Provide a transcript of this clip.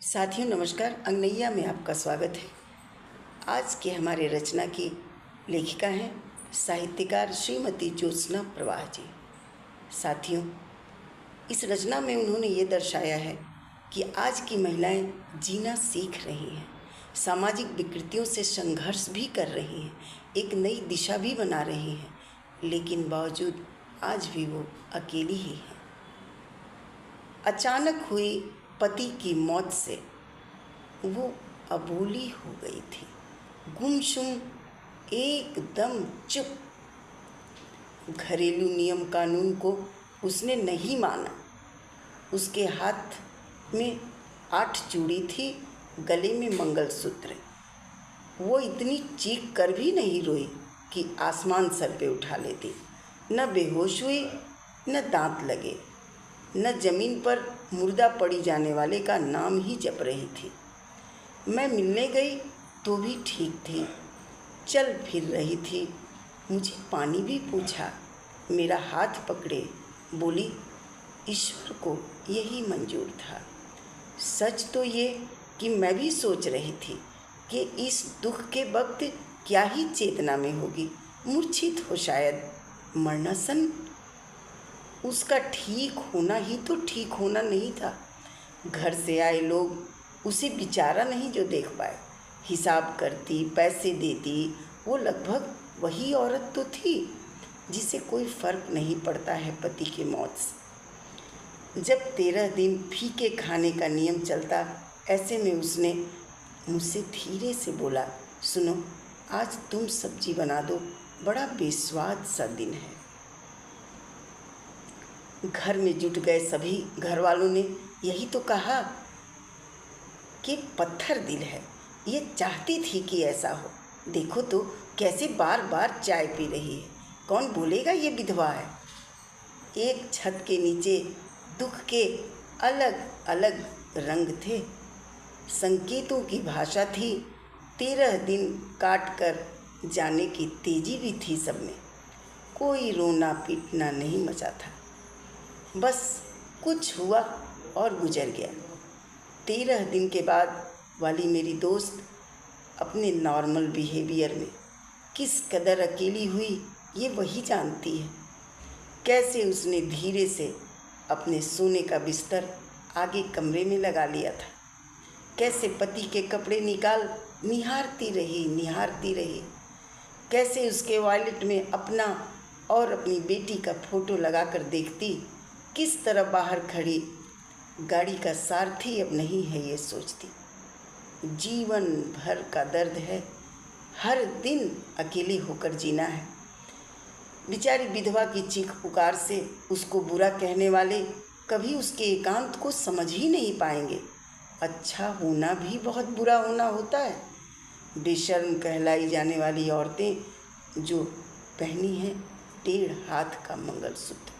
साथियों नमस्कार। अंगनैया में आपका स्वागत है। आज के हमारे रचना की लेखिका हैं साहित्यकार श्रीमती ज्योत्सना प्रवाह जी। साथियों, इस रचना में उन्होंने ये दर्शाया है कि आज की महिलाएं जीना सीख रही हैं, सामाजिक विकृतियों से संघर्ष भी कर रही हैं, एक नई दिशा भी बना रही हैं, लेकिन बावजूद आज भी वो अकेली ही हैं। अचानक हुई पति की मौत से वो अबोली हो गई थी, गुमसुम, एकदम चुप। घरेलू नियम कानून को उसने नहीं माना। उसके हाथ में 8 चूड़ी थी, गले में मंगलसूत्र। वो इतनी चीख कर भी नहीं रोई कि आसमान सर पे उठा लेती। न बेहोश हुई, न दांत लगे, न जमीन पर मुर्दा पड़ी जाने वाले का नाम ही जप रही थी। मैं मिलने गई तो भी ठीक थी, चल फिर रही थी। मुझे पानी भी पूछा, मेरा हाथ पकड़े, बोली ईश्वर को यही मंजूर था। सच तो ये कि मैं भी सोच रही थी कि इस दुख के वक्त क्या ही चेतना में होगी, मूर्छित हो शायद, मरणासन। उसका ठीक होना ही तो ठीक होना नहीं था। घर से आए लोग उसे बेचारा नहीं जो देख पाए। हिसाब करती, पैसे देती, वो लगभग वही औरत तो थी जिसे कोई फ़र्क नहीं पड़ता है पति की मौत से। जब 13 दिन फीके खाने का नियम चलता, ऐसे में उसने मुझसे धीरे से बोला, सुनो, आज तुम सब्जी बना दो, बड़ा बेस्वाद सा दिन है। घर में जुट गए सभी घर वालों ने यही तो कहा कि पत्थर दिल है, ये चाहती थी कि ऐसा हो। देखो तो कैसे बार बार चाय पी रही है, कौन बोलेगा ये विधवा है। एक छत के नीचे दुख के अलग अलग रंग थे, संकेतों की भाषा थी। 13 दिन काट कर जाने की तेजी भी थी सब में। कोई रोना पीटना नहीं मचा था, बस कुछ हुआ और गुजर गया। 13 दिन के बाद वाली मेरी दोस्त अपने नॉर्मल बिहेवियर में किस कदर अकेली हुई ये वही जानती है। कैसे उसने धीरे से अपने सोने का बिस्तर आगे कमरे में लगा लिया था, कैसे पति के कपड़े निकाल निहारती रही, कैसे उसके वॉलेट में अपना और अपनी बेटी का फ़ोटो लगाकर देखती, किस तरह बाहर खड़ी गाड़ी का सारथी अब नहीं है ये सोचती। जीवन भर का दर्द है, हर दिन अकेली होकर जीना है। बेचारी विधवा की चीख पुकार से उसको बुरा कहने वाले कभी उसके एकांत को समझ ही नहीं पाएंगे। अच्छा होना भी बहुत बुरा होना होता है। बेशर्म कहलाई जाने वाली औरतें जो पहनी हैं 1.5 हाथ का मंगलसूत्र।